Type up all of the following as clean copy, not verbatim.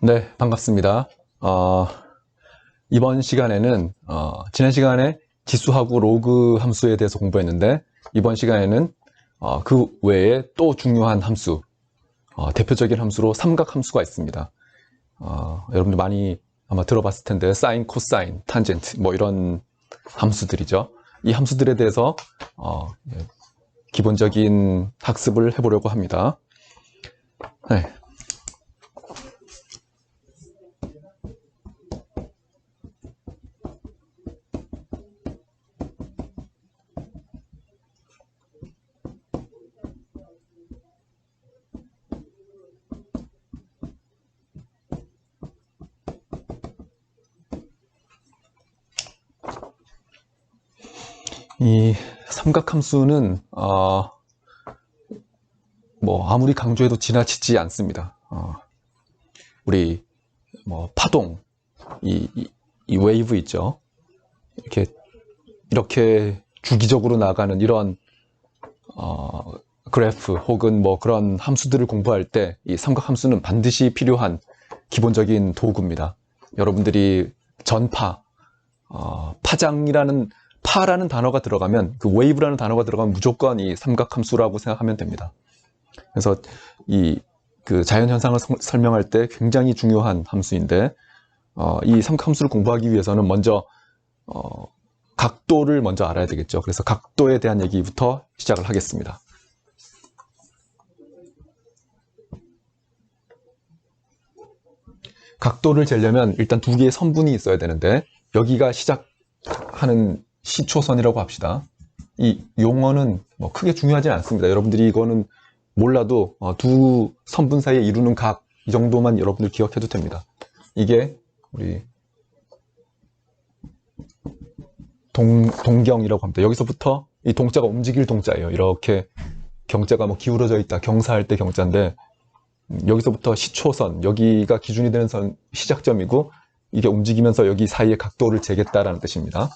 네, 반갑습니다. 이번 시간에는 지난 시간에 지수하고 로그 함수에 대해서 공부했는데 이번 시간에는 그 외에 또 중요한 함수, 대표적인 함수로 삼각함수가 있습니다. 여러분들 많이 아마 들어봤을 텐데 사인, 코사인, 탄젠트 뭐 이런 함수들이죠. 이 함수들에 대해서 기본적인 학습을 해보려고 합니다. 네. 이 삼각함수는 뭐 아무리 강조해도 지나치지 않습니다. 우리 뭐 파동, 이 웨이브 있죠. 이렇게 주기적으로 나가는 이런 그래프 혹은 뭐 그런 함수들을 공부할 때 이 삼각함수는 반드시 필요한 기본적인 도구입니다. 여러분들이 전파, 파라는 단어가 들어가면, 그 웨이브라는 단어가 들어가면 무조건 이 삼각함수라고 생각하면 됩니다. 그래서 그 자연현상을 설명할 때 굉장히 중요한 함수인데, 이 삼각함수를 공부하기 위해서는 먼저 각도를 먼저 알아야 되겠죠. 그래서 각도에 대한 얘기부터 시작을 하겠습니다. 각도를 재려면 일단 두 개의 선분이 있어야 되는데, 여기가 시작하는 시초선이라고 합시다. 이 용어는 뭐 크게 중요하지 않습니다. 여러분들이 이거는 몰라도 두 선분 사이에 이루는 각, 이 정도만 여러분들 기억해도 됩니다. 이게 우리 동경이라고 합니다. 여기서부터 이 동자가 움직일 동자예요. 이렇게 경자가 뭐 기울어져 있다, 경사할 때 경자인데, 여기서부터 시초선, 여기가 기준이 되는 선, 시작점이고, 이게 움직이면서 여기 사이에 각도를 재겠다라는 뜻입니다.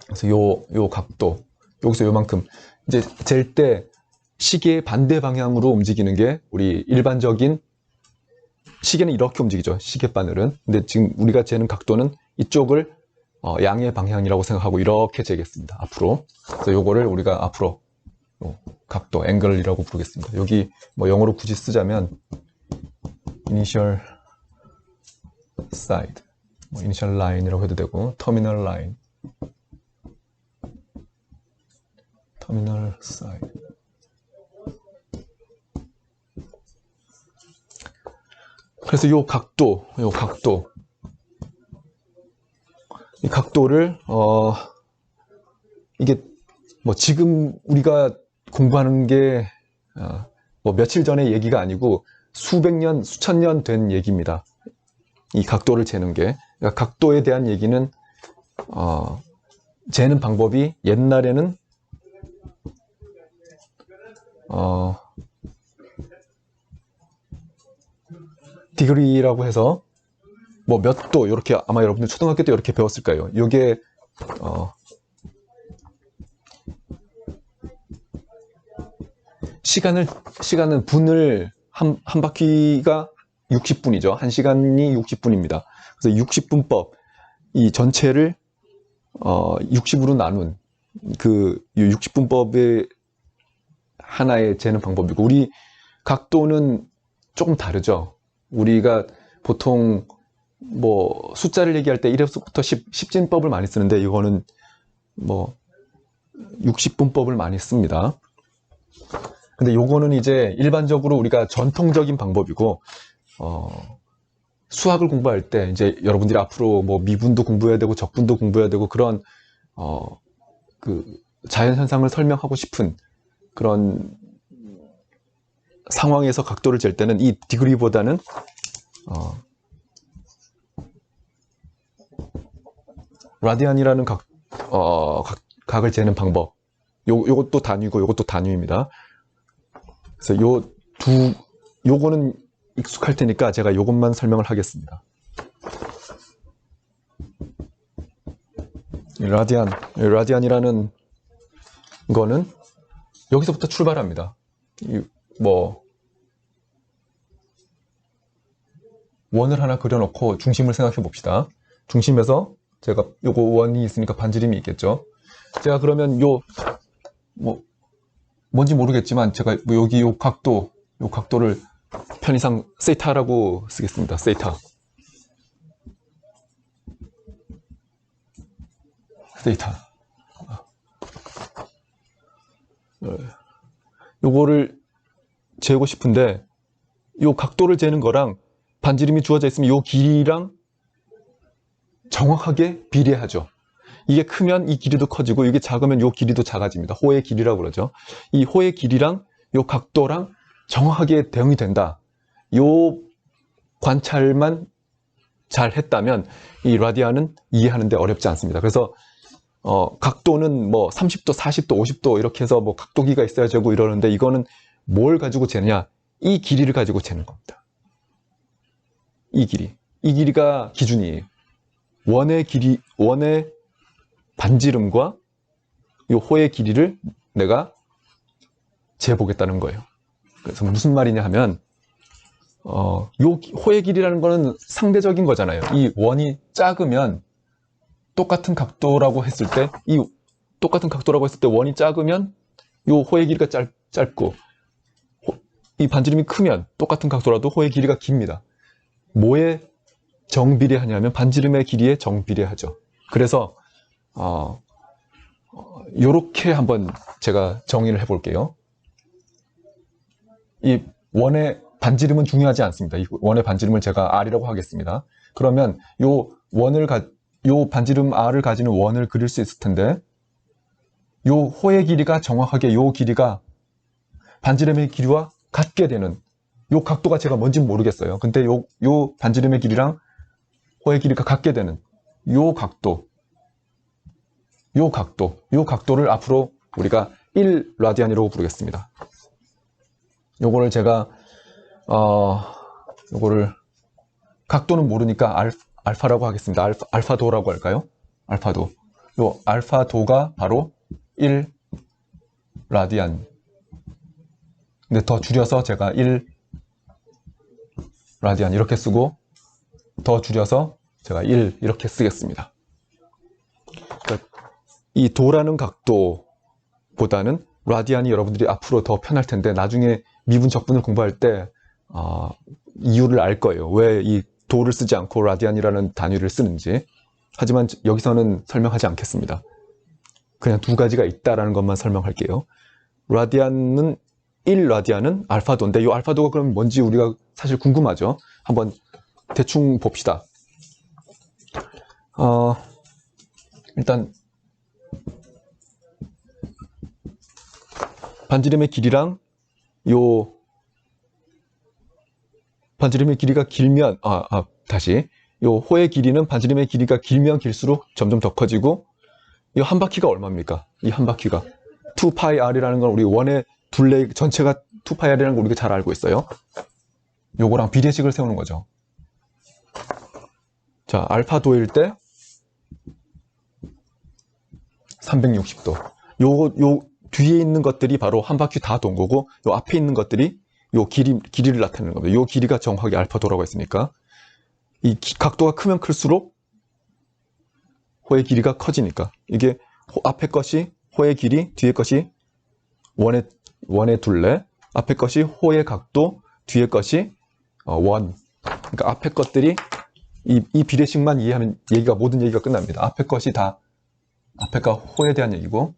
그래서 요 각도, 여기서 요만큼, 이제 잴 때 시계의 반대 방향으로 움직이는 게 우리 일반적인, 시계는 이렇게 움직이죠. 시계바늘은. 근데 지금 우리가 재는 각도는 이쪽을 양의 방향이라고 생각하고 이렇게 재겠습니다. 앞으로. 그래서 요거를 우리가 앞으로 각도, 앵글이라고 부르겠습니다. 여기 뭐 영어로 굳이 쓰자면 initial side, 뭐 initial line이라고 해도 되고 terminal line, terminal side. 그래서 요 각도, 이 각도를 이게 뭐 지금 우리가 공부하는 게 뭐 며칠 전의 얘기가 아니고 수백 년, 수천 년 된 얘기입니다. 이 각도를 재는 게. 그러니까 각도에 대한 얘기는 재는 방법이 옛날에는 디그리라고 해서 뭐 몇 도, 이렇게 아마 여러분들 초등학교 때 이렇게 배웠을 거예요. 이게 시간은 분을 한 바퀴가 60분이죠. 1시간이 60분입니다. 그래서 60분법, 이 전체를 60으로 나눈 그 60분법의 하나의 재는 방법이고, 우리 각도는 조금 다르죠. 우리가 보통 뭐 숫자를 얘기할 때 1에서부터 10진법을 많이 쓰는데, 이거는 뭐 60분법을 많이 씁니다. 근데 요거는 이제 일반적으로 우리가 전통적인 방법이고, 수학을 공부할 때 이제 여러분들이 앞으로 뭐 미분도 공부해야 되고 적분도 공부해야 되고 그런 그 자연현상을 설명하고 싶은 그런 상황에서 각도를 잴 때는 이 디그리보다는 라디안이라는 각을 재는 방법, 요것도 단위고 요것도 단위입니다. 그래서 요거는 익숙할 테니까 제가 요것만 설명을 하겠습니다. 라디안이라는 거는 여기서부터 출발합니다. 뭐 원을 하나 그려놓고 중심을 생각해 봅시다. 중심에서 제가 요거 원이 있으니까 반지름이 있겠죠. 제가 그러면 뭔지 모르겠지만 제가 여기 요 각도를 편의상 세타라고 쓰겠습니다. 세타. 요거를 재고 싶은데 요 각도를 재는 거랑 반지름이 주어져 있으면 요 길이랑 정확하게 비례하죠. 이게 크면 이 길이도 커지고 이게 작으면 요 길이도 작아집니다. 호의 길이라고 그러죠. 이 호의 길이랑 요 각도랑 정확하게 대응이 된다. 요 관찰만 잘 했다면 이 라디안은 이해하는데 어렵지 않습니다. 그래서 각도는 뭐 30도, 40도, 50도 이렇게 해서 뭐 각도기가 있어야 되고 이러는데 이거는 뭘 가지고 재느냐? 이 길이를 가지고 재는 겁니다. 이 길이가 기준이에요. 원의 반지름과 이 호의 길이를 내가 재보겠다는 거예요. 그래서 무슨 말이냐 하면 요 호의 길이라는 거는 상대적인 거잖아요. 이 원이 작으면 똑같은 각도라고 했을 때 원이 작으면 요 호의 길이가 짧고 이 반지름이 크면 똑같은 각도라도 호의 길이가 깁니다. 뭐에 정비례하냐면 반지름의 길이에 정비례하죠. 그래서 요렇게 한번 제가 정의를 해볼게요. 이 원의 반지름은 중요하지 않습니다. 이 원의 반지름을 제가 R이라고 하겠습니다. 그러면 요 반지름 R을 가지는 원을 그릴 수 있을 텐데 요 호의 길이가 정확하게 요 길이가 반지름의 길이와 같게 되는 요 각도가 제가 뭔지는 모르겠어요. 근데 요 반지름의 길이랑 호의 길이가 같게 되는 요 각도를 앞으로 우리가 1라디안이라고 부르겠습니다. 요거를 제가 요거를 각도는 모르니까 알파라고 하겠습니다. 알파도라고 할까요? 알파도. 요 알파도가 바로 1라디안. 근데 더 줄여서 제가 1라디안 이렇게 쓰고 더 줄여서 제가 1 이렇게 쓰겠습니다. 그러니까 이 도라는 각도보다는 라디안이 여러분들이 앞으로 더 편할 텐데 나중에 미분 적분을 공부할 때 이유를 알 거예요. 왜 이 도를 쓰지 않고 라디안이라는 단위를 쓰는지. 하지만 여기서는 설명하지 않겠습니다. 그냥 두 가지가 있다라는 것만 설명할게요. 1라디안은 알파도인데 이 알파도가 그럼 뭔지 우리가 사실 궁금하죠. 한번 대충 봅시다. 일단 반지름의 길이랑 반지름의 길이가 길면 다시 요 호의 길이는 반지름의 길이가 길면 길수록 점점 더 커지고 이 한 바퀴가 얼마입니까? 이 한 바퀴가 2πr이라는 건 우리 원의 둘레 전체가 2πr이라는 걸 우리가 잘 알고 있어요. 요거랑 비례식을 세우는 거죠. 자, 알파도일 때 360도. 요 뒤에 있는 것들이 바로 한 바퀴 다 돈 거고 요 앞에 있는 것들이 요 길이를 나타내는 겁니다. 요 길이가 정확하게 알파도라고 했으니까 이 각도가 크면 클수록 호의 길이가 커지니까 이게 앞에 것이 호의 길이, 뒤에 것이 원의 둘레, 앞에 것이 호의 각도, 뒤에 것이 원. 그러니까 앞에 것들이 이 비례식만 이해하면 모든 얘기가 끝납니다. 앞에가 호에 대한 얘기고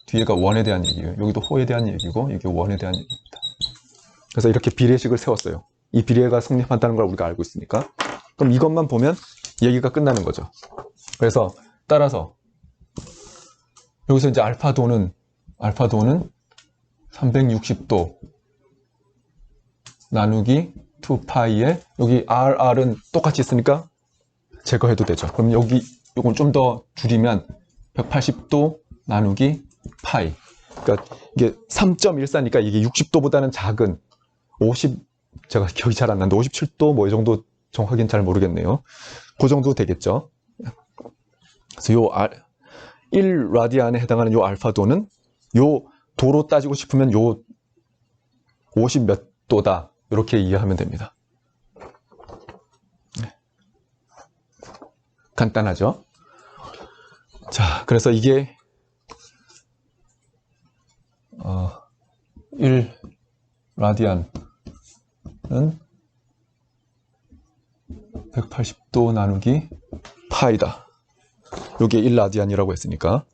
뒤에가 원에 대한 얘기예요. 여기도 호에 대한 얘기고 이게 원에 대한 얘기입니다. 그래서 이렇게 비례식을 세웠어요. 이 비례가 성립한다는 걸 우리가 알고 있으니까. 그럼 이것만 보면 얘기가 끝나는 거죠. 그래서 따라서 여기서 이제 알파도는 360도 나누기 2파이에 여기 RR은 똑같이 있으니까 제거해도 되죠. 그럼 요건 좀 더 줄이면 180도 나누기 파이. 그러니까 이게 3.14니까 이게 60도보다는 작은 제가 기억이 잘 안 나는데 57도 뭐 이 정도 정확하게는 잘 모르겠네요. 그 정도 되겠죠. 그래서 요 1라디안에 해당하는 요 알파도는 요 도로 따지고 싶으면 요 50 몇 도다. 이렇게 이해하면 됩니다. 간단하죠? 자, 그래서 이게 1 라디안은 180도 나누기 파이다. 요게 1 라디안이라고 했으니까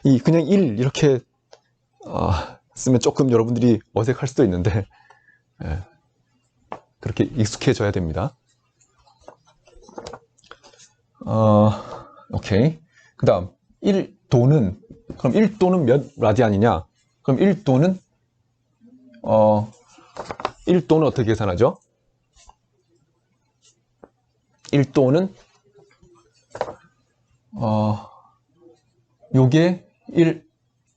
이 그냥 1 이렇게 쓰면 조금 여러분들이 어색할 수도 있는데 그렇게 익숙해져야 됩니다. 오케이. 그 다음 1도는 그럼 1도는 몇 라디안이냐? 그럼 1도는 1도는 어떻게 계산하죠? 1도는 요게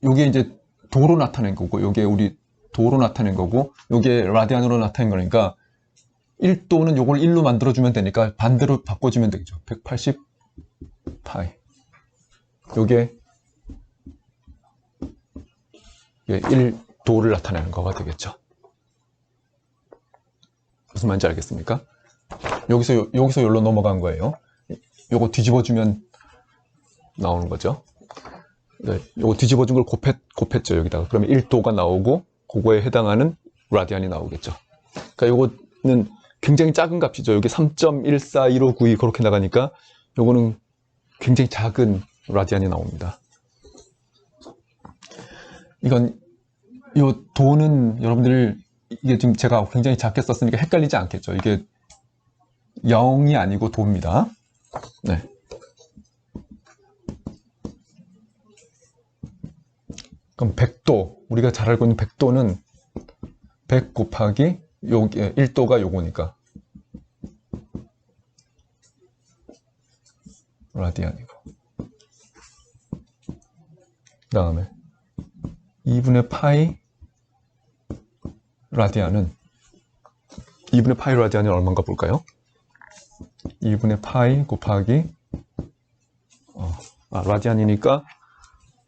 이제 도로 나타낸 거고, 요게 우리 도로 나타낸 거고, 요게 라디안으로 나타낸 거니까 1도는 요걸 1로 만들어주면 되니까 반대로 바꿔주면 되겠죠. 180 파이. 요게 1도를 나타내는 거가 되겠죠. 무슨 말인지 알겠습니까? 여기서 여기로 넘어간 거예요. 요거 뒤집어주면 나오는 거죠. 네, 요거 뒤집어준 걸 곱했죠, 여기다가. 그러면 1도가 나오고, 그거에 해당하는 라디안이 나오겠죠. 그러니까 요거는 굉장히 작은 값이죠. 여기 3.141592 그렇게 나가니까 요거는 굉장히 작은 라디안이 나옵니다. 요 도는 여러분들, 이게 지금 제가 굉장히 작게 썼으니까 헷갈리지 않겠죠. 이게 0이 아니고 도입니다. 네. 그럼 100도, 우리가 잘 알고 있는 100도는 100 곱하기 1도가 요거니까 라디안이고, 그 다음에 2분의 파이 라디안은 2분의 파이 라디안이 얼마인가 볼까요? 2분의 파이 곱하기 라디안이니까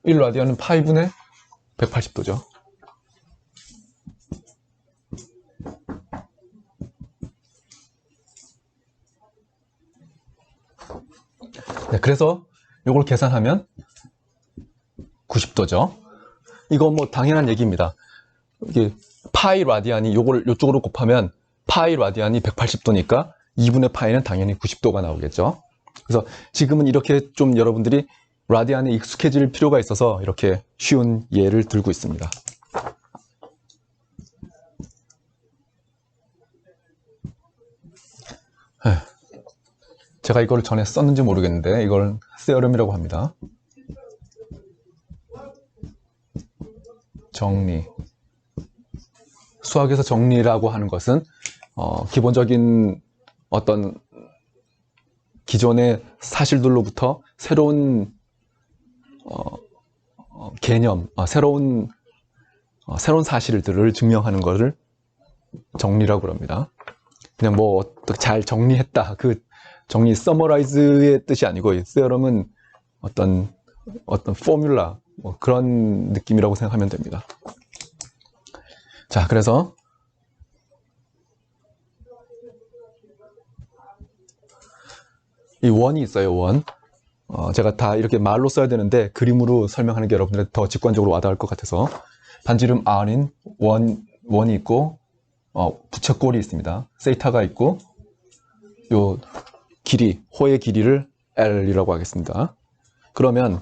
1 라디안은 파이분의 180도죠. 네, 그래서 이걸 계산하면 90도죠. 이거 뭐 당연한 얘기입니다. 이게 파이 라디안이 요쪽으로 곱하면 파이 라디안이 180도니까 2분의 파이는 당연히 90도가 나오겠죠. 그래서 지금은 이렇게 좀 여러분들이 라디안에 익숙해질 필요가 있어서 이렇게 쉬운 예를 들고 있습니다. 제가 이걸 전에 썼는지 모르겠는데 이걸 세어럼이라고 합니다. 정리. 수학에서 정리라고 하는 것은 기본적인 어떤 기존의 사실들로부터 새로운 개념, 새로운 사실들을 증명하는 것을 정리라고 합니다. 그냥 뭐 어떻게 잘 정리했다, 그 정리 서머라이즈의 뜻이 아니고, 세어럼은 어떤 포뮬라, 뭐 그런 느낌이라고 생각하면 됩니다. 자, 그래서 이 원이 있어요, 원. 제가 다 이렇게 말로 써야 되는데 그림으로 설명하는 게 여러분들한테 더 직관적으로 와닿을 것 같아서, 반지름 R인 원이 있고, 부채꼴이 있습니다. 세이타가 있고, 요 길이, 호의 길이를 L이라고 하겠습니다. 그러면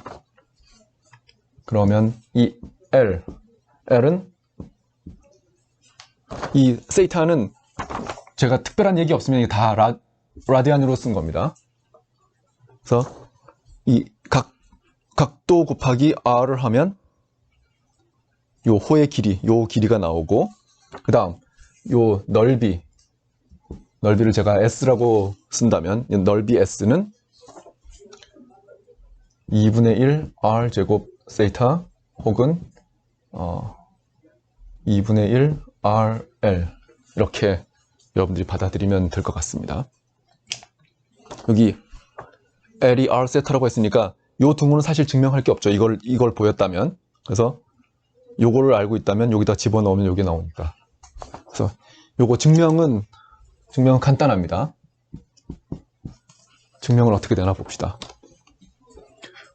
이 L은, 이 세이타는 제가 특별한 얘기 없으면 다 라디안으로 쓴 겁니다. 그래서 이 각도 곱하기 R을 하면 요 호의 길이, 요 길이가 나오고, 그 다음 요 넓이를 제가 S라고 쓴다면, 넓이 S는 2분의 1 R 제곱 세이타 혹은 2분의 1 RL, 이렇게 여러분들이 받아들이면 될 것 같습니다. 여기 L이 R 세타라고 했으니까 요 두문은 사실 증명할 게 없죠. 이걸 보였다면. 그래서 요거를 알고 있다면 여기다 집어넣으면 요게 나오니까. 그래서 요거 증명은 간단합니다. 증명을 어떻게 되나 봅시다.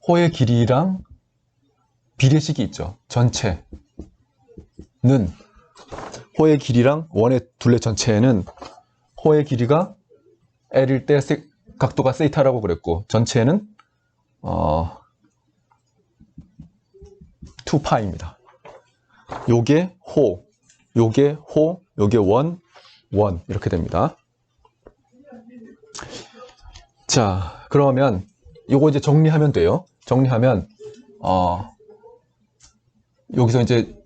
호의 길이랑 비례식이 있죠. 전체는 호의 길이랑 원의 둘레 전체에는 호의 길이가 L일 때 각도가 세이타라고 그랬고 전체는 2파입니다. 요게 호, 요게 호, 요게 원 이렇게 됩니다. 자, 그러면 요거 이제 정리하면 돼요. 정리하면 여기서 이제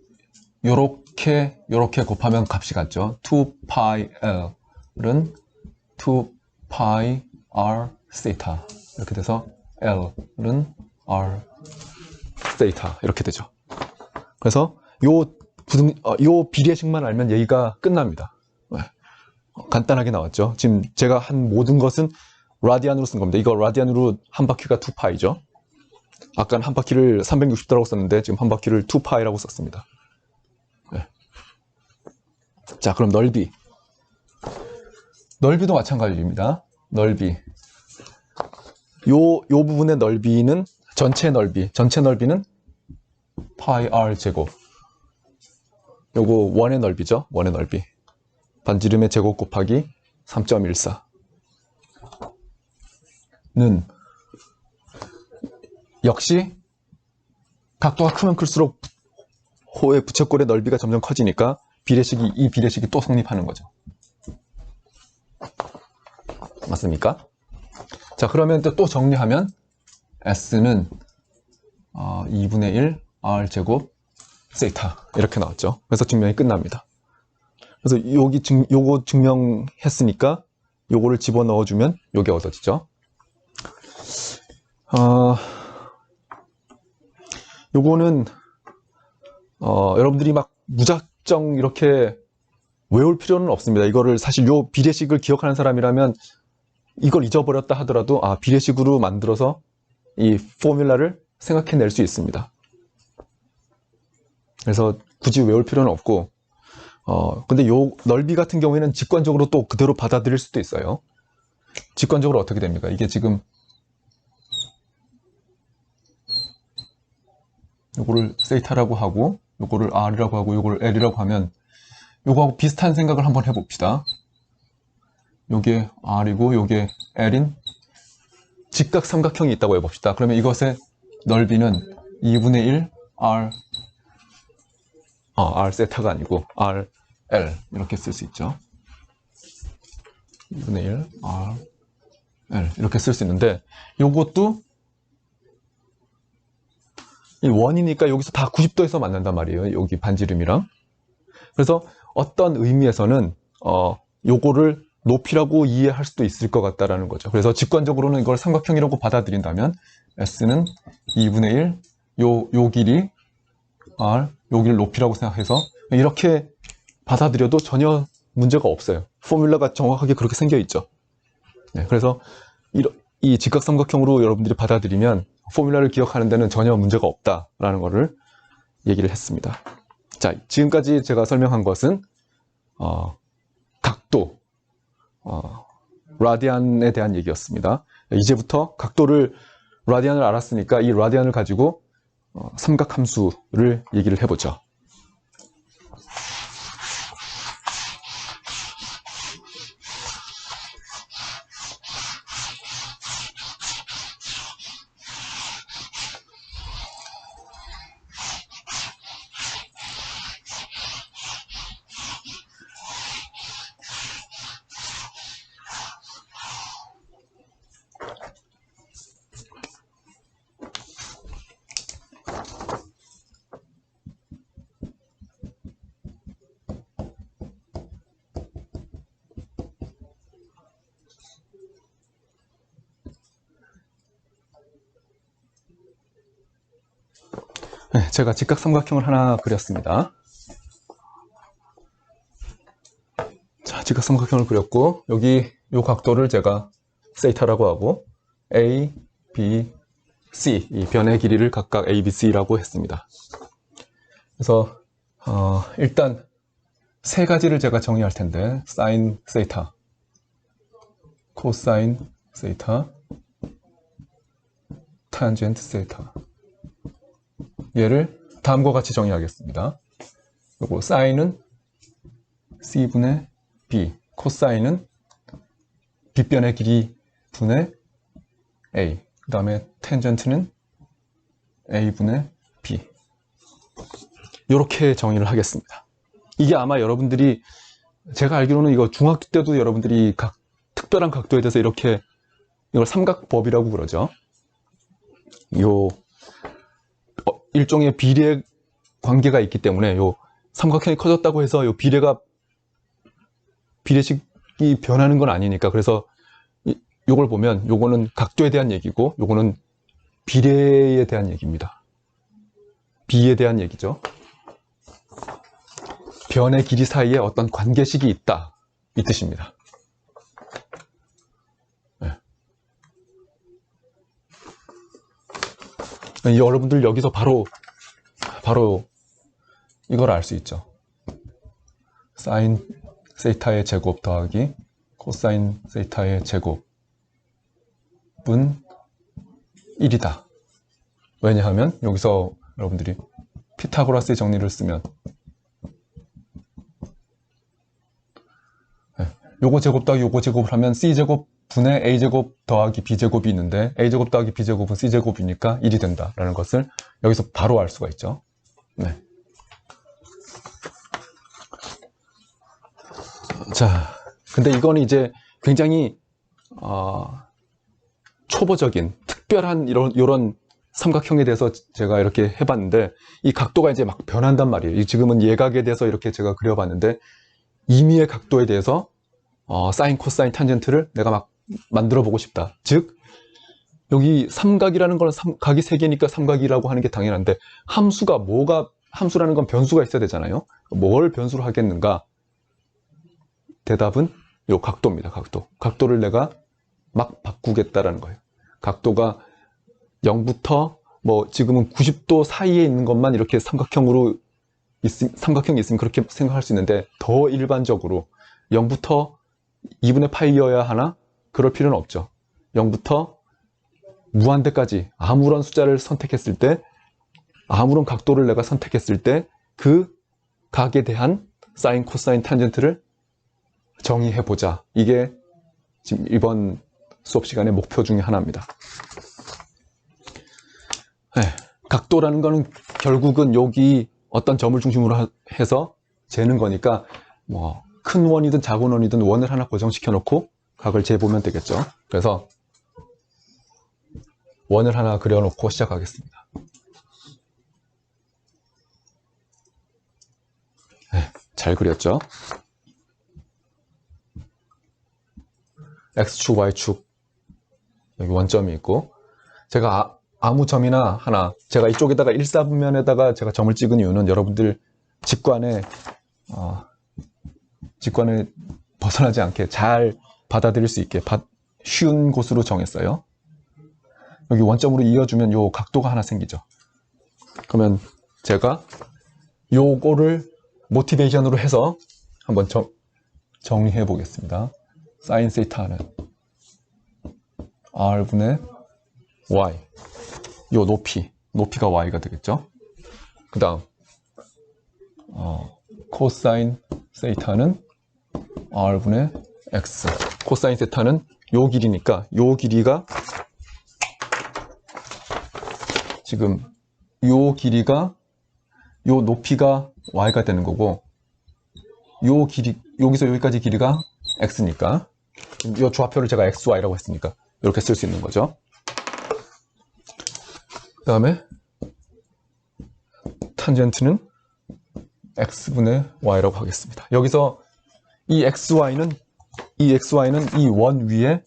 요렇게 곱하면 값이 같죠. 2파이 L은 2파이 R 세이타 이렇게 돼서 L은 R 세이타 이렇게 되죠. 그래서 요 비례식만 알면 얘기가 끝납니다. 간단하게 나왔죠. 지금 제가 한 모든 것은 라디안으로 쓴 겁니다. 이거 라디안으로 한 바퀴가 2파이죠. 아까는 한 바퀴를 360도라고 썼는데 지금 한 바퀴를 2파이라고 썼습니다. 네. 자, 그럼 넓이도 마찬가지입니다. 넓이. 요 부분의 넓이는 전체 넓이는 파이 r 제곱. 요거 원의 넓이죠. 원의 넓이. 반지름의 제곱 곱하기 3.14. 는 역시 각도가 크면 클수록 호의 부채꼴의 넓이가 점점 커지니까 이 비례식이 또 성립하는 거죠. 맞습니까? 자, 그러면 또 정리하면 S는 2분의 1 R제곱 세이타 이렇게 나왔죠. 그래서 증명이 끝납니다. 그래서 요거 증명했으니까 요거를 집어넣어주면 요게 얻어지죠. 요거는 여러분들이 막 무작정 이렇게 외울 필요는 없습니다. 이거를 사실 요 비례식을 기억하는 사람이라면 이걸 잊어버렸다 하더라도 비례식으로 만들어서 이 포뮬라를 생각해낼 수 있습니다. 그래서 굳이 외울 필요는 없고 근데 요 넓이 같은 경우에는 직관적으로 또 그대로 받아들일 수도 있어요. 직관적으로 어떻게 됩니까? 이게 지금 요거를 세이타라고 하고 요거를 R이라고 하고 요거를 L이라고 하면 요거하고 비슷한 생각을 한번 해봅시다. 요게 R이고 요게 L인 직각삼각형이 있다고 해봅시다. 그러면 이것의 넓이는 2분의 1 R 세타가 아니고 R, L 이렇게 쓸 수 있죠. 2분의 1 R, L 이렇게 쓸 수 있는데 요것도 이 원이니까 여기서 다 90도에서 만난단 말이에요. 여기 반지름이랑. 그래서 어떤 의미에서는 요거를 높이라고 이해할 수도 있을 것 같다라는 거죠. 그래서 직관적으로는 이걸 삼각형이라고 받아들인다면 S는 2분의 1 요 길이 R, 여기를 높이라고 생각해서 이렇게 받아들여도 전혀 문제가 없어요. 포뮬라가 정확하게 그렇게 생겨 있죠. 네, 그래서 이 직각삼각형으로 여러분들이 받아들이면 포뮬라를 기억하는 데는 전혀 문제가 없다라는 것을 얘기를 했습니다. 자, 지금까지 제가 설명한 것은 각도, 라디안에 대한 얘기였습니다. 이제부터 각도를 라디안을 알았으니까 이 라디안을 가지고 삼각함수를 얘기를 해보죠. 네, 제가 직각삼각형을 하나 그렸습니다. 자, 직각삼각형을 그렸고 여기 이 각도를 제가 세이타라고 하고 A, B, C 이 변의 길이를 각각 A, B, C라고 했습니다. 그래서 일단 세 가지를 제가 정의할 텐데 사인 세이타, 코사인 세이타, 탄젠트 세타. 얘를 다음과 같이 정의하겠습니다. 그리고 사인은 C분의 B, 코사인은 빗변의 길이 분의 A, 그 다음에 탄젠트는 A분의 B. 이렇게 정의를 하겠습니다. 이게 아마 여러분들이, 제가 알기로는 이거 중학교 때도 여러분들이 특별한 각도에 대해서 이렇게, 이걸 삼각법이라고 그러죠. 요 일종의 비례 관계가 있기 때문에 요 삼각형이 커졌다고 해서 요 비례식이 변하는 건 아니니까, 그래서 요걸 보면 요거는 각도에 대한 얘기고 요거는 비례에 대한 얘기입니다. 비에 대한 얘기죠. 변의 길이 사이에 어떤 관계식이 있다, 이 뜻입니다. 네. 여러분들 여기서 바로 이걸 알 수 있죠. 사인 세타의 제곱 더하기 코사인 세타의 제곱은 1이다. 왜냐하면 여기서 여러분들이 피타고라스의 정리를 쓰면 요거 제곱 더하기 요거 제곱을 하면 C제곱 분의 A제곱 더하기 B제곱이 있는데 A제곱 더하기 B제곱은 C제곱이니까 1이 된다라는 것을 여기서 바로 알 수가 있죠. 네. 자, 근데 이거는 이제 굉장히 초보적인 특별한 이런 삼각형에 대해서 제가 이렇게 해봤는데, 이 각도가 이제 막 변한단 말이에요. 지금은 예각에 대해서 이렇게 제가 그려봤는데, 임의의 각도에 대해서 사인, 코사인, 탄젠트를 내가 막 만들어 보고 싶다. 즉 여기 삼각이라는 건 각이 3개니까 삼각이라고 하는 게 당연한데, 함수라는 건 변수가 있어야 되잖아요. 뭘 변수로 하겠는가? 대답은 요 각도입니다. 각도를 내가 막 바꾸겠다라는 거예요. 각도가 0부터 뭐 지금은 90도 사이에 있는 것만 이렇게 삼각형이 있으면 그렇게 생각할 수 있는데, 더 일반적으로 0부터 2분의 파이여야 하나? 그럴 필요는 없죠. 0부터 무한대까지 아무런 숫자를 선택했을 때, 아무런 각도를 내가 선택했을 때 그 각에 대한 사인, 코사인, 탄젠트를 정의해보자. 이게 지금 이번 수업 시간의 목표 중에 하나입니다. 네, 각도라는 거는 결국은 여기 어떤 점을 중심으로 해서 재는 거니까, 뭐 큰 원이든 작은 원이든 원을 하나 고정시켜 놓고 각을 재보면 되겠죠. 그래서 원을 하나 그려놓고 시작하겠습니다. 네, 잘 그렸죠? X축, Y축, 여기 원점이 있고, 제가 아무 점이나 하나, 제가 이쪽에다가 1사분면에다가 제가 점을 찍은 이유는 여러분들 직관에 벗어나지 않게 잘 받아들일 수 있게 쉬운 곳으로 정했어요. 여기 원점으로 이어주면 요 각도가 하나 생기죠. 그러면 제가 요거를 모티베이션으로 해서 한번 정리해 보겠습니다. 사인 세타는 R분의 Y, 요 높이가 Y가 되겠죠. 그 다음 코사인 세타는 R분의 X. 코사인 세타는 요 길이니까 요 길이가 지금 요 길이가 요 높이가 Y가 되는 거고, 요 길이 여기서 여기까지 길이가 X니까 요 좌표를 제가 XY라고 했으니까 이렇게 쓸 수 있는 거죠. 그 다음에 탄젠트는 X분의 Y라고 하겠습니다. 여기서 이 XY는 이 원 위에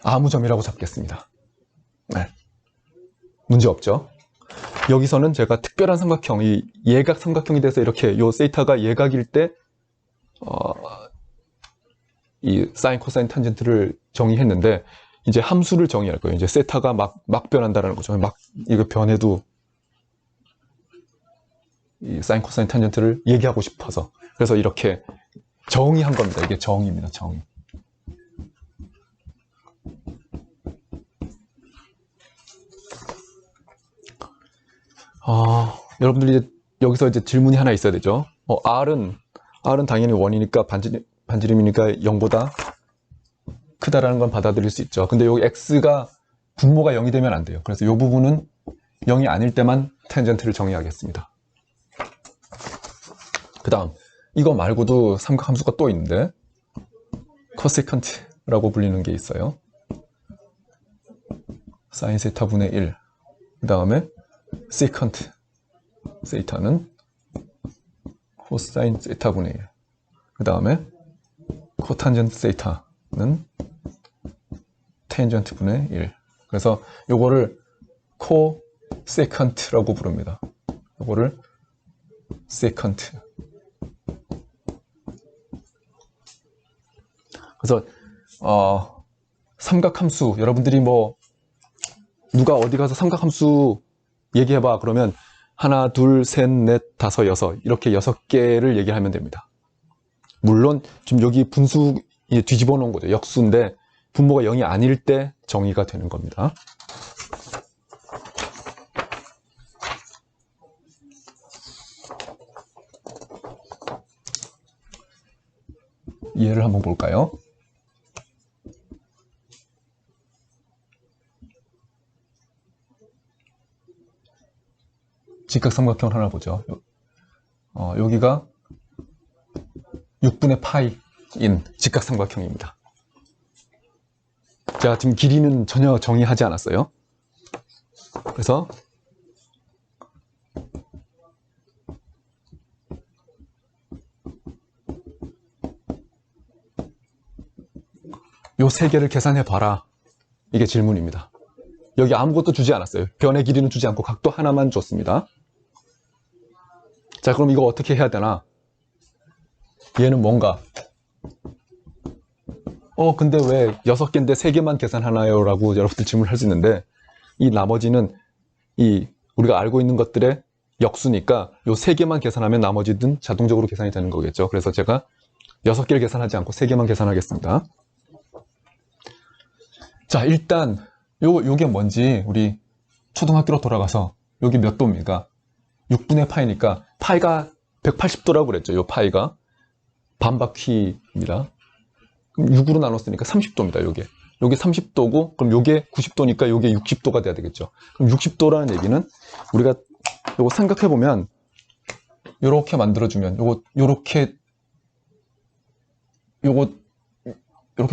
아무 점이라고 잡겠습니다. 네. 문제 없죠? 여기서는 제가 특별한 삼각형, 이 예각 삼각형에 대해서 이렇게 요 세타가 예각일 때 이 사인, 코사인, 탄젠트를 정의했는데, 이제 함수를 정의할 거예요. 이제 세타가 막 변한다는 거죠. 이거 변해도 이 사인, 코사인, 탄젠트를 얘기하고 싶어서. 그래서 이렇게 정의한 겁니다. 이게 정의입니다. 정의. 여러분들이 이제 여기서 이제 질문이 하나 있어야 되죠. R은 당연히 1이니까 반지름이니까 0보다 크다라는 건 받아들일 수 있죠. 근데 여기 X가 분모가 0이 되면 안 돼요. 그래서 이 부분은 0이 아닐 때만 텐전트를 정의하겠습니다. 그 다음 이거 말고도 삼각함수가 또 있는데 코세컨트라고 불리는 게 있어요. 사인 세타분의 1. 그 다음에 세컨트. 세타는 코사인 세타분의 1. 그 다음에 코탄전트 세타는 텐전트분의 1. 그래서 요거를 코세컨트라고 부릅니다. 요거를 세컨트. 그래서 삼각함수, 여러분들이 뭐 누가 어디 가서 삼각함수 얘기해봐 그러면 하나, 둘, 셋, 넷, 다섯, 여섯 이렇게 6개를 얘기하면 됩니다. 물론 지금 여기 분수 뒤집어 놓은 거죠. 역수인데 분모가 0이 아닐 때 정의가 되는 겁니다. 예를 한번 볼까요? 직각삼각형을 하나 보죠. 여기가 6분의 파이인 직각삼각형입니다. 자, 지금 길이는 전혀 정의하지 않았어요. 그래서 요 3개를 계산해 봐라. 이게 질문입니다. 여기 아무것도 주지 않았어요. 변의 길이는 주지 않고 각도 하나만 줬습니다. 자, 그럼 이거 어떻게 해야 되나? 얘는 뭔가? 근데 왜 6개인데 3개만 계산하나요? 라고 여러분들 질문을 할 수 있는데 이 나머지는 우리가 알고 있는 것들의 역수니까 요 3개만 계산하면 나머지는 자동적으로 계산이 되는 거겠죠. 그래서 제가 6개를 계산하지 않고 3개만 계산하겠습니다. 자, 일단 요게 뭔지 우리 초등학교로 돌아가서 여기 몇 도입니까? 6분의 파이니까 파이가 180도라고 그랬죠. 요 파이가 반바퀴입니다. 그럼 6으로 나눴으니까 30도입니다. 요게 30도고 그럼 요게 90도니까 요게 60도가 돼야 되겠죠. 그럼 60도라는 얘기는 우리가 요거 생각해 보면 요렇게 만들어주면 요렇게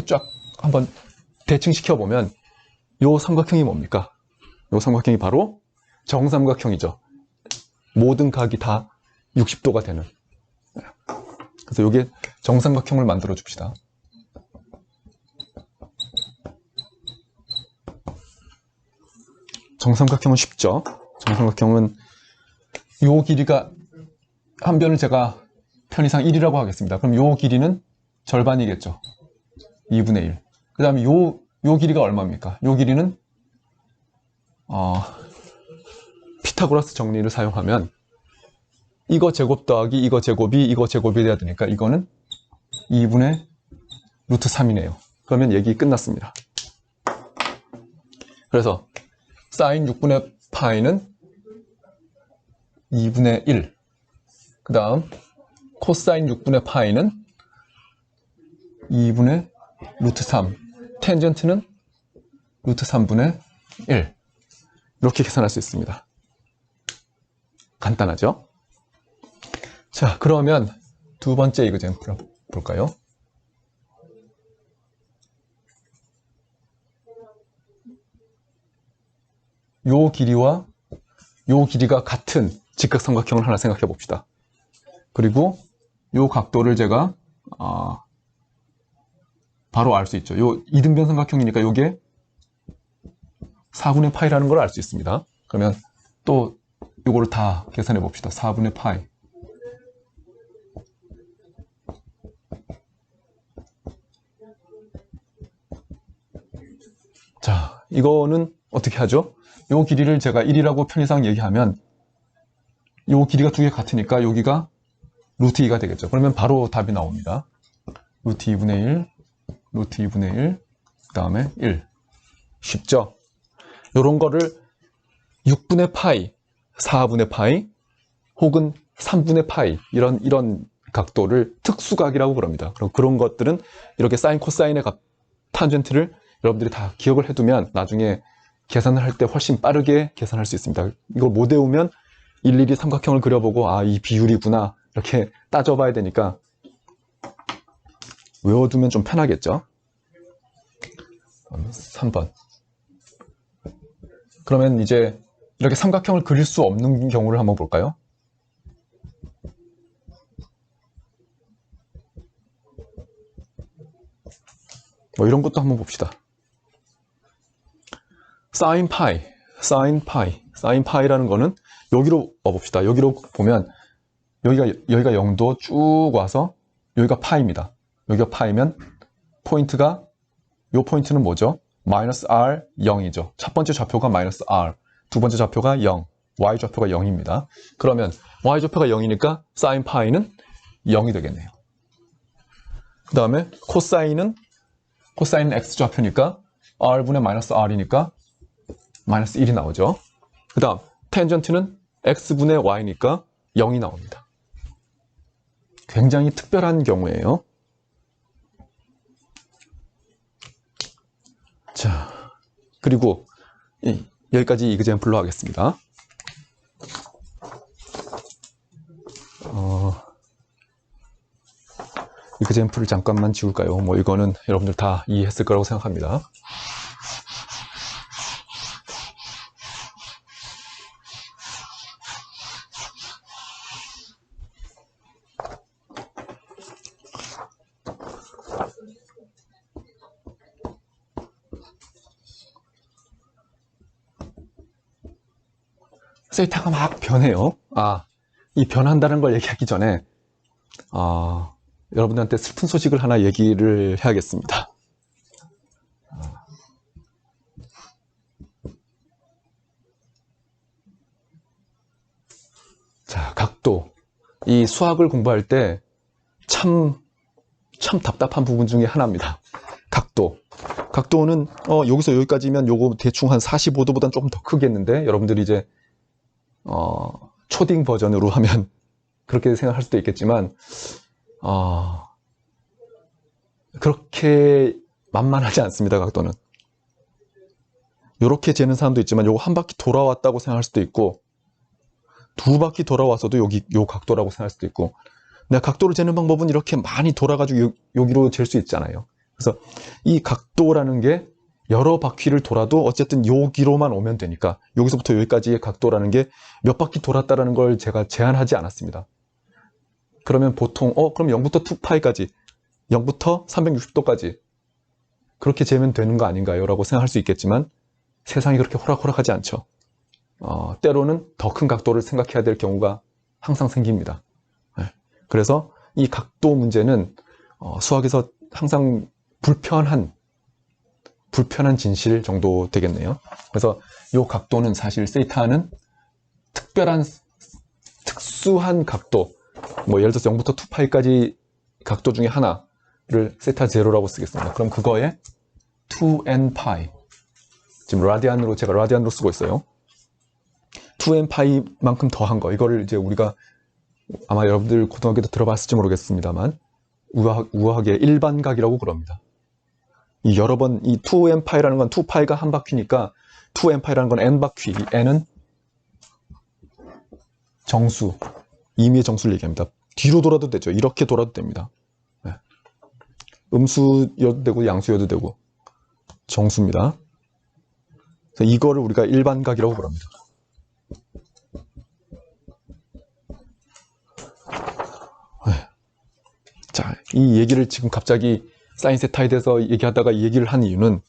쫙 한번 대칭 시켜보면 요 삼각형이 뭡니까? 요 삼각형이 바로 정삼각형이죠. 모든 각이 다 60도가 되는. 그래서 요게 정삼각형을 만들어 줍시다. 정삼각형은 쉽죠. 정삼각형은 요 길이가 한 변을 제가 편의상 1이라고 하겠습니다. 그럼 요 길이는 절반이겠죠. 2분의 1. 그 다음에 요 길이가 얼마입니까? 요 길이는 피타고라스 정리를 사용하면 이거 제곱 더하기 이거 제곱이 돼야 되니까 이거는 2분의 루트 3이네요. 그러면 얘기 끝났습니다. 그래서 사인 6분의 파이는 2분의 1. 그 다음 코사인 6분의 파이는 2분의 루트 3. 텐전트는 루트 3분의 1. 이렇게 계산할 수 있습니다. 간단하죠? 자, 그러면 두 번째 이그젠플 볼까요? 요 길이와 요 길이가 같은 직각삼각형을 하나 생각해 봅시다. 그리고 요 각도를 제가 바로 알 수 있죠. 요 이등변 삼각형이니까 요게 4분의 파이라는 걸 알 수 있습니다. 그러면 또 요거를 다 계산해 봅시다. 4분의 파이. 자, 이거는 어떻게 하죠? 요 길이를 제가 1이라고 편의상 얘기하면 요 길이가 두 개 같으니까 여기가 루트 2가 되겠죠. 그러면 바로 답이 나옵니다. 루트 2분의 1, 루트 2분의 1, 그 다음에 1. 쉽죠? 요런 거를 6분의 파이, 4분의 파이, 혹은 3분의 파이, 이런 각도를 특수각이라고 그럽니다. 그럼 그런 것들은 이렇게 사인, 코사인의 탄젠트를 여러분들이 다 기억을 해두면 나중에 계산을 할 때 훨씬 빠르게 계산할 수 있습니다. 이걸 못 외우면 일일이 삼각형을 그려보고 아, 이 비율이구나 이렇게 따져봐야 되니까 외워두면 좀 편하겠죠. 3번. 그러면 이제 이렇게 삼각형을 그릴 수 없는 경우를 한번 볼까요? 뭐 이런 것도 한번 봅시다. 사인 파이라는 거는 여기로 와봅시다. 여기로 보면 여기가 0도 쭉 와서 여기가 파이입니다. 여기가 파이면 포인트가 요 포인트는 뭐죠? 마이너스 R 0이죠. 첫 번째 좌표가 마이너스 R, 두 번째 좌표가 0, Y 좌표가 0입니다. 그러면 Y 좌표가 0이니까 사인 파이는 0이 되겠네요. 그 다음에 코사인은 X 좌표니까 R분의 마이너스 R이니까 마이너스 1이 나오죠. 그 다음 텐전트는 X분의 Y니까 0이 나옵니다. 굉장히 특별한 경우예요. 자, 그리고 여기까지 이그젠플로 하겠습니다. 이그젠플을 잠깐만 지울까요? 뭐 이거는 여러분들 다 이해했을 거라고 생각합니다. 세타가 막 변해요. 이 변한다는 걸 얘기하기 전에 여러분들한테 슬픈 소식을 하나 얘기를 해야겠습니다. 자, 각도. 이 수학을 공부할 때 참 답답한 부분 중에 하나입니다. 각도. 각도는 여기서 여기까지면 요거 대충 한 45도보다는 조금 더 크겠는데 여러분들이 이제 초딩 버전으로 하면 그렇게 생각할 수도 있겠지만 그렇게 만만하지 않습니다. 각도는 이렇게 재는 사람도 있지만 요거 한 바퀴 돌아왔다고 생각할 수도 있고 두 바퀴 돌아와서도 요 각도라고 생각할 수도 있고 내가 각도를 재는 방법은 이렇게 많이 돌아가지고 여기로 잴 수 있잖아요. 그래서 이 각도라는 게 여러 바퀴를 돌아도 어쨌든 여기로만 오면 되니까 여기서부터 여기까지의 각도라는 게 몇 바퀴 돌았다라는 걸 제가 제한하지 않았습니다. 그러면 보통 그럼 0부터 2파이까지 0부터 360도까지 그렇게 재면 되는 거 아닌가요? 라고 생각할 수 있겠지만 세상이 그렇게 호락호락하지 않죠. 때로는 더 큰 각도를 생각해야 될 경우가 항상 생깁니다. 그래서 이 각도 문제는 수학에서 항상 불편한 진실 정도 되겠네요. 그래서 이 각도는 사실 세타는 특수한 각도, 뭐 예를 들어서 0부터 2파이까지 각도 중에 하나를 세타 제로라고 쓰겠습니다. 그럼 그거에 2n파이, 지금 제가 라디안으로 쓰고 있어요. 2n파이만큼 더한 거, 이거를 이제 우리가 아마 여러분들 고등학교 때 들어봤을지 모르겠습니다만 우아하게 일반각이라고 그럽니다. 이 여러 번 이 2n파이라는 건 2파이가 한 바퀴니까 2n파이라는 건 n바퀴, n은 정수, 임의의 정수를 얘기합니다. 뒤로 돌아도 되죠. 이렇게 돌아도 됩니다. 음수여도 되고 양수여도 되고 정수입니다. 그래서 이거를 우리가 일반각이라고 그럽니다. 자, 이 얘기를 지금 갑자기 사인 세타에 대해서 얘기하다가 이 얘기를 한 이유는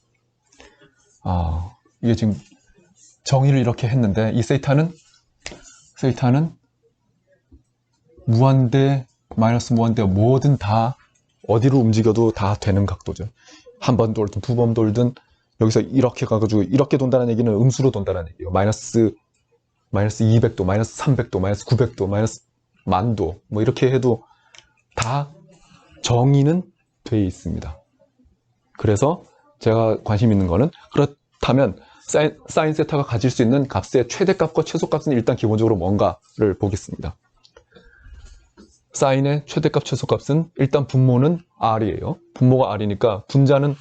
이게 지금 정의를 이렇게 했는데 이 세타는 무한대, 마이너스 무한대 뭐든 다 어디로 움직여도 다 되는 각도죠. 한 번 돌든 두 번 돌든 여기서 이렇게 가가지고 이렇게 돈다는 얘기는 음수로 돈다는 얘기예요. 마이너스 200도, 마이너스 300도, 마이너스 900도, 마이너스 만도 뭐 이렇게 해도 다 정의는 돼 있습니다. 그래서 제가 관심 있는 거는 그렇다면 사인 세타가 가질 수 있는 값의 최대값과 최소값은 일단 기본적으로 뭔가를 보겠습니다. 사인의 최대값, 최소값은 일단 분모는 r이에요. 분모가 r이니까 분자는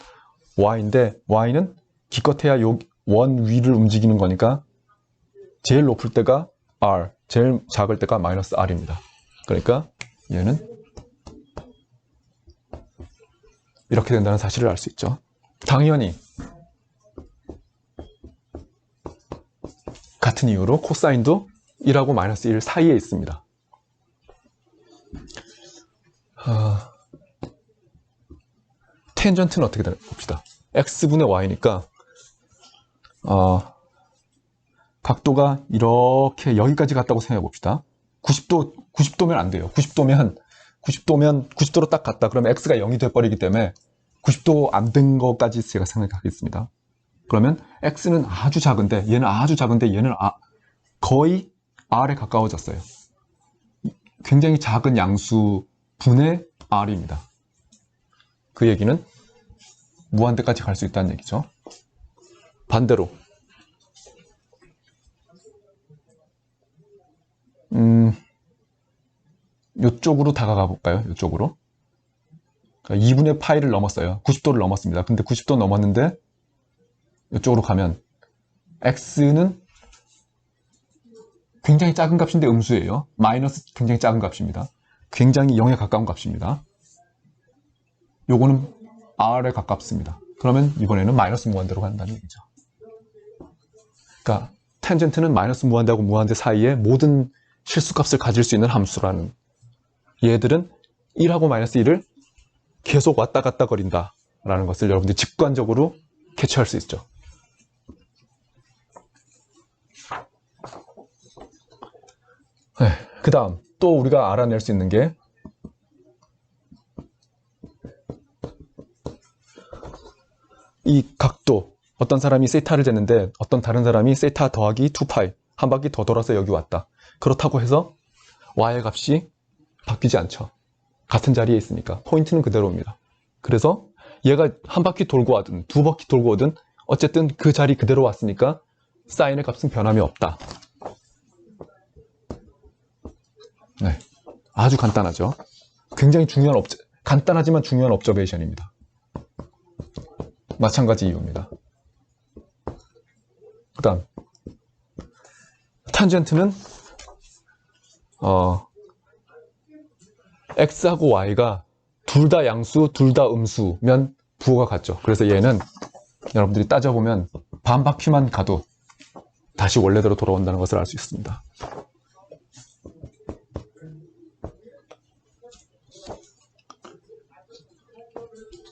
y인데 y는 기껏해야 요 원 위를 움직이는 거니까 제일 높을 때가 r, 제일 작을 때가 마이너스 r입니다. 그러니까 얘는 이렇게 된다는 사실을 알 수 있죠. 당연히 같은 이유로 코사인도 1하고 마이너스 1 사이에 있습니다. 텐전트는 어떻게 되나 봅시다. x분의 y니까 각도가 이렇게 여기까지 갔다고 생각해 봅시다. 90도면 안 돼요. 90도로 딱 갔다. 그러면 x가 0이 돼버리기 때문에 90도 안 된 것까지 제가 생각하겠습니다. 그러면 x는 아주 작은데 얘는 아주 작은데 얘는 거의 r에 가까워졌어요. 굉장히 작은 양수 분의 r입니다. 그 얘기는 무한대까지 갈 수 있다는 얘기죠. 반대로 이쪽으로 다가가 볼까요? 이쪽으로 2분의 파이를 넘었어요. 90도를 넘었습니다. 근데 90도 넘었는데 이쪽으로 가면 x는 굉장히 작은 값인데 음수예요. 마이너스 굉장히 작은 값입니다. 굉장히 0에 가까운 값입니다. 요거는 r에 가깝습니다. 그러면 이번에는 마이너스 무한대로 간다는 얘기죠. 그러니까 탄젠트는 마이너스 무한대하고 무한대 사이에 모든 실수값을 가질 수 있는 함수라는, 얘들은 1하고 마이너스 1을 계속 왔다 갔다 거린다 라는 것을 여러분들이 직관적으로 캐치할 수 있죠. 그 다음 또 우리가 알아낼 수 있는 게 이 각도, 어떤 사람이 세타를 쟀는데 어떤 다른 사람이 세타 더하기 2파이 한 바퀴 더 돌아서 여기 왔다. 그렇다고 해서 y의 값이 바뀌지 않죠. 같은 자리에 있으니까 포인트는 그대로입니다. 그래서 얘가 한 바퀴 돌고 하든 두 바퀴 돌고 오든 어쨌든 그 자리 그대로 왔으니까 사인의 값은 변함이 없다. 네, 아주 간단하죠. 굉장히 중요한 간단하지만 중요한 옵저베이션입니다. 마찬가지 이유입니다. 그 다음 탄젠트는 x하고 y가 둘 다 양수, 둘 다 음수면 부호가 같죠. 그래서 얘는 여러분들이 따져보면 반 바퀴만 가도 다시 원래대로 돌아온다는 것을 알 수 있습니다.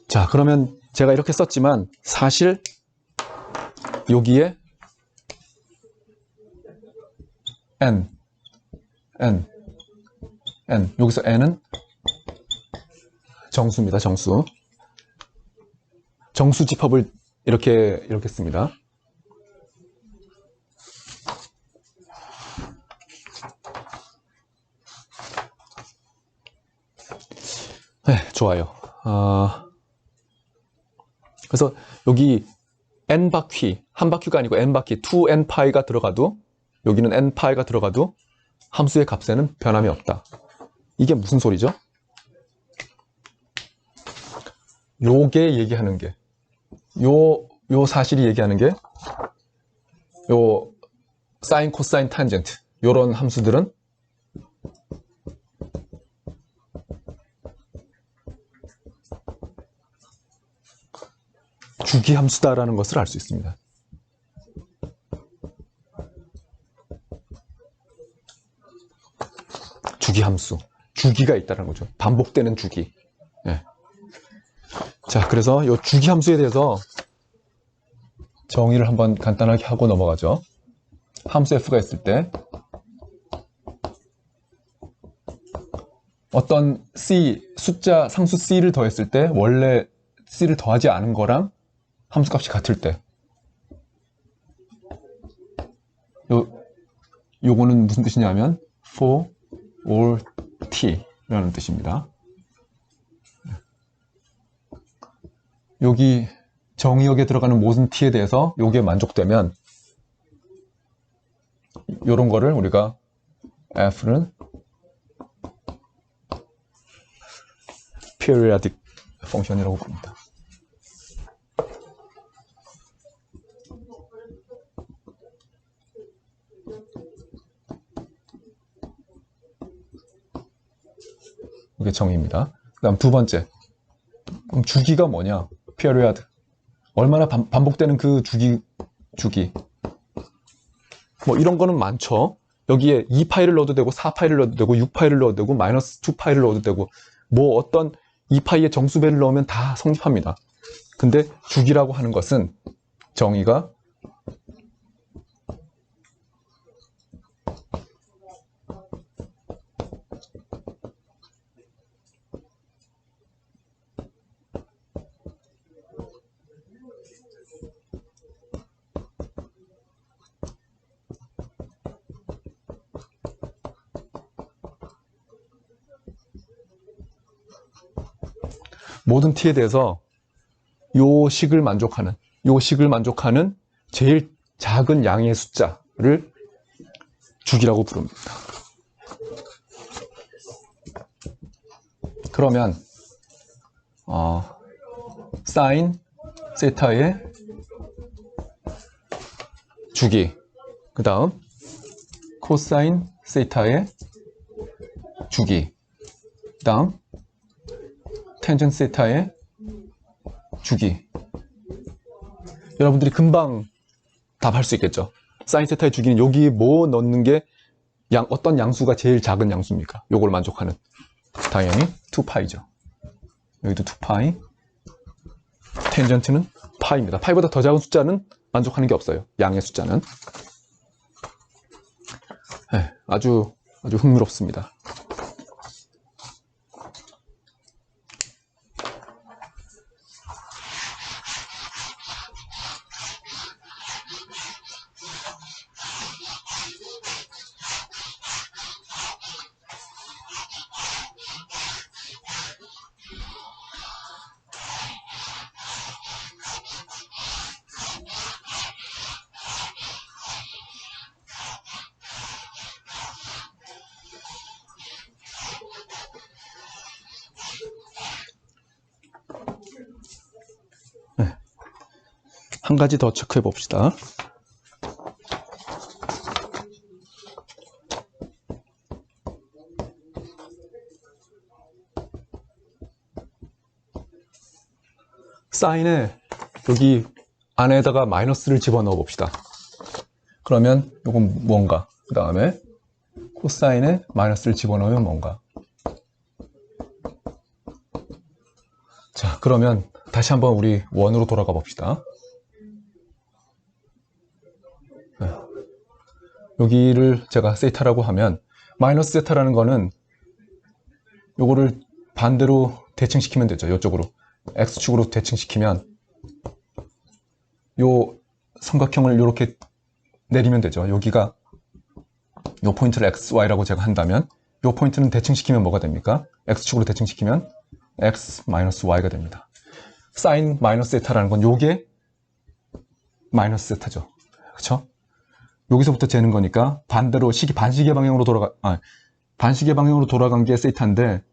자, 그러면 제가 이렇게 썼지만 사실 여기에 n, 여기서 n은 정수입니다. 정수 집합을 이렇게 씁니다. 네, 좋아요. 그래서 여기 n 바퀴, 한 바퀴가 아니고 n 바퀴, 2n파이가 들어가도, 여기는 n파이가 들어가도 함수의 값에는 변함이 없다. 이게 무슨 소리죠? 요게 얘기하는 게, 요 사실이 얘기하는 게, 요 사인, 코사인, 탄젠트, 요런 함수들은 주기함수다라는 것을 알 수 있습니다. 주기함수, 주기가 있다는 거죠. 반복되는 주기. 네. 자, 그래서 이 주기함수에 대해서 정의를 한번 간단하게 하고 넘어가죠. 함수 f가 있을 때 어떤 c, 숫자 상수 c를 더했을 때 원래 c를 더하지 않은 거랑 함수값이 같을 때, 요거는 무슨 뜻이냐면 for all t 라는 뜻입니다. 여기 정의역에 들어가는 모든 t에 대해서 요게 만족되면 요런 거를 우리가 f는 periodic 펑션이라고 봅니다. 이게 정의입니다. 그 다음 두 번째, 그럼 주기가 뭐냐? period. 얼마나 반복되는 그 주기. 뭐 이런 거는 많죠. 여기에 2파이를 넣어도 되고 4파이를 넣어도 되고 6파이를 넣어도 되고 마이너스 2파이를 넣어도 되고 뭐 어떤 2파이의 정수배를 넣으면 다 성립합니다. 근데 주기라고 하는 것은 정의가 모든 t에 대해서 요 식을 만족하는 제일 작은 양의 숫자를 주기라고 부릅니다. 그러면 사인 세타의 주기, 그 다음 코사인 세타의 주기, 그 다음 텐전 세타의 주기. 여러분들이 금방 답할 수 있겠죠. 사인 세타의 주기는 여기 뭐 넣는 게 어떤 양수가 제일 작은 양수입니까? 요걸 만족하는. 당연히 2파이죠. 여기도 2파이. 텐전트는 파이입니다. 파이보다 더 작은 숫자는 만족하는 게 없어요. 양의 숫자는. 네, 아주 흥미롭습니다. 한 가지 더 체크해 봅시다. 사인에 여기 안에다가 마이너스를 집어넣어 봅시다. 그러면 이건 뭔가, 그 다음에 코사인에 마이너스를 집어넣으면 뭔가. 자, 그러면 다시 한번 우리 원으로 돌아가 봅시다. 여기를 제가 세타라고 하면 마이너스 세타라는 거는 요거를 반대로 대칭시키면 되죠. 이쪽으로 x축으로 대칭시키면 요 삼각형을 이렇게 내리면 되죠. 여기가 요 포인트를 xy라고 제가 한다면 요 포인트는 대칭시키면 뭐가 됩니까? x축으로 대칭시키면 x-y가 됩니다. 사인 마이너스 세타라는 건 요게 마이너스 세타죠. 그렇죠? 여기서부터 재는 거니까 반대로 반시계 방향으로 돌아간 게 세타인데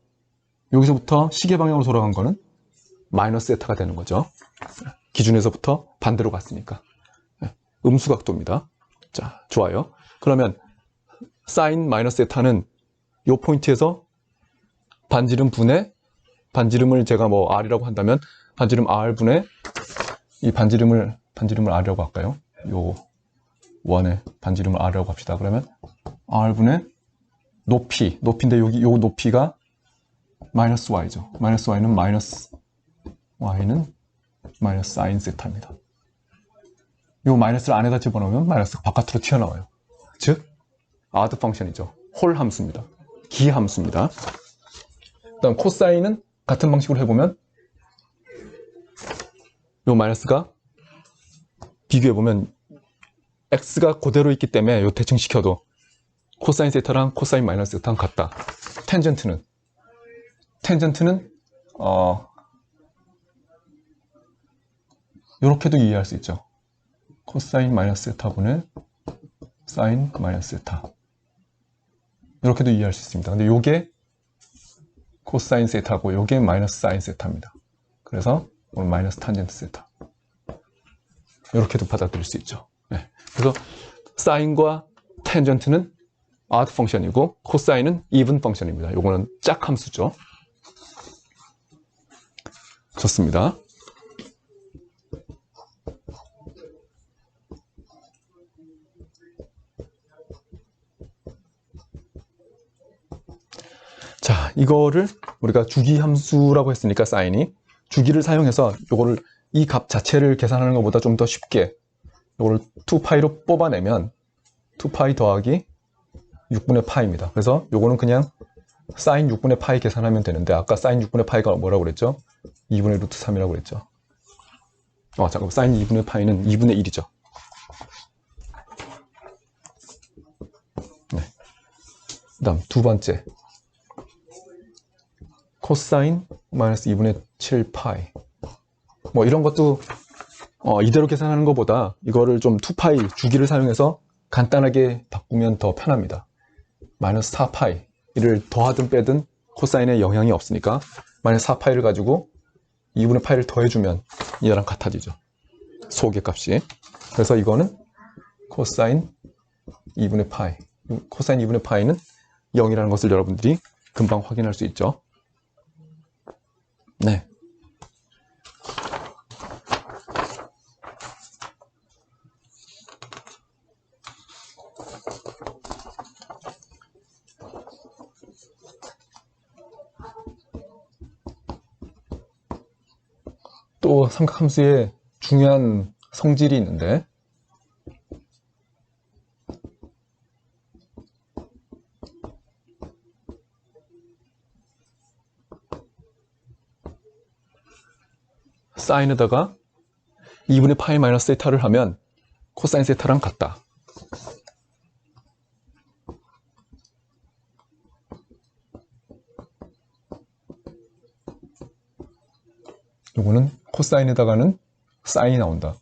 여기서부터 시계 방향으로 돌아간 거는 마이너스 세타가 되는 거죠. 기준에서부터 반대로 갔으니까. 음수각도입니다. 자, 좋아요. 그러면 사인 마이너스 세타는 이 포인트에서 반지름 분의 반지름을 제가 뭐 r이라고 한다면 반지름 r분의 이 반지름을 r이라고 할까요? 요 원의 반지름을 r이라고 합시다. 그러면 r분의 높이인데 여기 요 높이가 마이너스 y죠. 마이너스 y는 마이너스 사인 세타입니다. 요 마이너스를 안에다 집어넣으면 마이너스가 바깥으로 튀어나와요. 즉 아드 펑션이죠. 홀 함수입니다. 기 함수입니다. 그다음 코사인은 같은 방식으로 해보면 요 마이너스가 비교해보면 x가 그대로 있기 때문에 요 대칭시켜도 코사인 세타랑 코사인 마이너스 세타랑 같다. 텐전트는 이렇게도 이해할 수 있죠. 코사인 마이너스 세타분의 사인 마이너스 세타. 이렇게도 이해할 수 있습니다. 근데 요게 코사인 세타고 요게 마이너스 사인 세타입니다. 그래서 오늘 마이너스 탄젠트 세타. 이렇게도 받아들일 수 있죠. 네. 그래서 사인과 탄젠트는 odd 펑션이고 코사인은 even 펑션입니다. 요거는 짝함수죠. 좋습니다. 자, 이거를 우리가 주기 함수라고 했으니까 사인이 주기를 사용해서 요거를 이 값 자체를 계산하는 것보다 좀 더 쉽게 요거를 2파이로 뽑아내면 2파이 더하기 6분의 파이입니다. 그래서 요거는 그냥 사인 6분의 파이 계산하면 되는데 아까 사인 6분의 파이가 뭐라고 그랬죠? 2분의 루트 3이라고 그랬죠. 잠깐만, 사인 2분의 파이는 2분의 1이죠. 네. 그 다음 두 번째 코사인 마이너스 2분의 7 파이. 뭐 이런 것도 이대로 계산하는 것보다 이거를 좀 2파이 주기를 사용해서 간단하게 바꾸면 더 편합니다. 마이너스 4파이를 더하든 빼든 코사인에 영향이 없으니까 마이너스 4파이를 가지고 2분의 파이를 더해주면 얘랑 같아지죠. 소개값이. 그래서 이거는 코사인 2분의 파이. 코사인 2분의 파이는 0이라는 것을 여러분들이 금방 확인할 수 있죠. 네. 또 삼각함수에 중요한 성질이 있는데 사인에다가 2분의 파이 마이너스 세타를 하면 코사인 세타랑 같다. 요거는 코사인에다가는 사인이 나온다.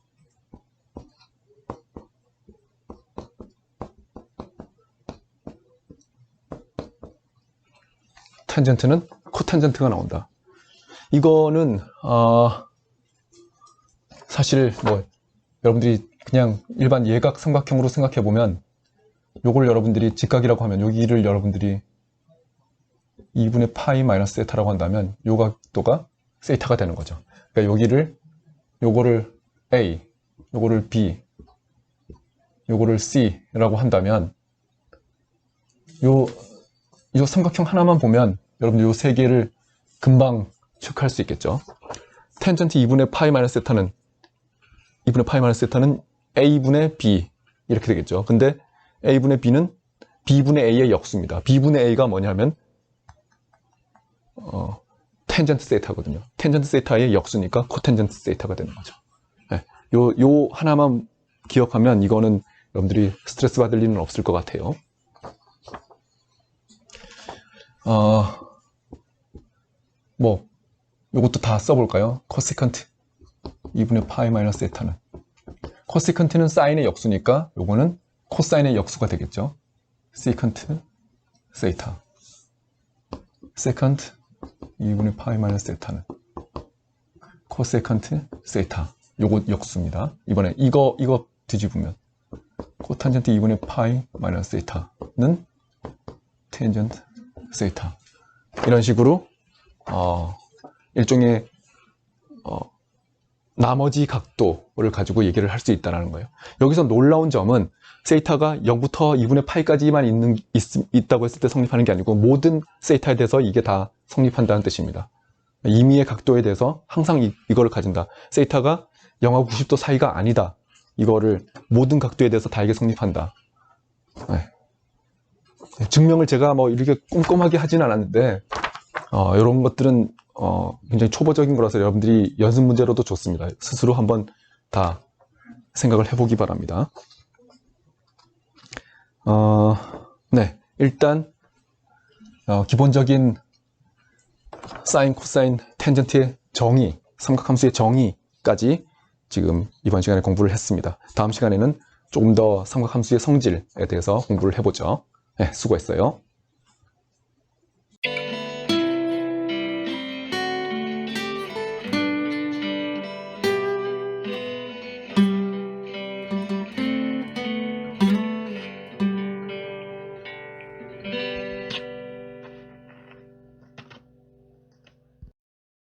탄젠트는 코탄젠트가 나온다. 이거는 사실 뭐 여러분들이 그냥 일반 예각 삼각형으로 생각해 보면 요걸 여러분들이 직각이라고 하면 여기를 여러분들이 2분의 파이 마이너스 세타라고 한다면 요 각도가 세타가 되는 거죠. 그러니까 요거를 A, 요거를 B, 요거를 C라고 한다면 요 삼각형 하나만 보면 여러분들 요 세 개를 금방 체크할 수 있겠죠. 탄젠트 2분의 파이 마이너스 세타는 2분의 파이 마이너스 세타는 A분의 B 이렇게 되겠죠. 근데 A분의 B는 B분의 A의 역수입니다. B분의 A가 뭐냐면 탄젠트 세타거든요. 탄젠트 세타의 역수니까 코탄젠트 세타가 되는 거죠. 네. 요 하나만 기억하면 이거는 여러분들이 스트레스 받을 일은 없을 것 같아요. 뭐 요것도 다 써볼까요? 코세컨트 2분의 파이 마이너스 세타는 코세컨트는 사인의 역수니까 요거는 코사인의 역수가 되겠죠. 세컨트 세타 세컨트 2분의 파이 마이너스 세타는 코세컨트 세타. 요거 역수입니다. 이번에 이거 뒤집으면 코탄젠트 2분의 파이 마이너스 세타는 탄젠트 세타. 이런 식으로 일종의 나머지 각도를 가지고 얘기를 할 수 있다는 거예요. 여기서 놀라운 점은 세타가 0부터 2분의 파이까지만 있다고 했을 때 성립하는 게 아니고 모든 세타에 대해서 이게 다 성립한다는 뜻입니다. 임의의 각도에 대해서 항상 이거를 가진다. 세타가 0하고 90도 사이가 아니다. 이거를 모든 각도에 대해서 다 이게 성립한다. 네. 증명을 제가 뭐 이렇게 꼼꼼하게 하진 않았는데 이런 것들은 굉장히 초보적인 거라서 여러분들이 연습 문제로도 좋습니다. 스스로 한번 다 생각을 해보기 바랍니다. 네, 일단 기본적인 사인, 코사인, 탄젠트의 정의, 삼각함수의 정의까지 지금 이번 시간에 공부를 했습니다. 다음 시간에는 조금 더 삼각함수의 성질에 대해서 공부를 해보죠. 네, 수고했어요.